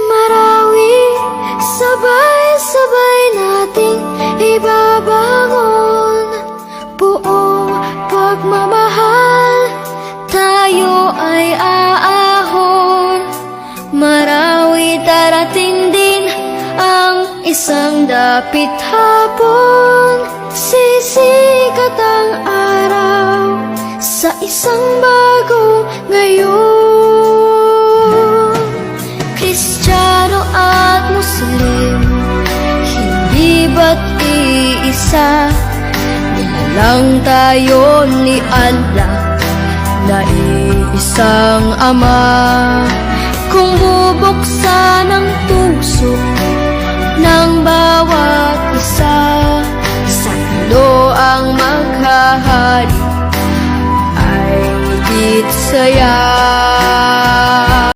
Marawi, sabay-sabay nating ibabangon buong pagmamahal, tayo ay aahon. Marawi, darating din ang isang dapit hapon, sisikat ang araw sa isang bagong ngayon. Kristiyano at Muslim, hindi ba't iisa? Nilalang tayo ni Allah na iisang Ama.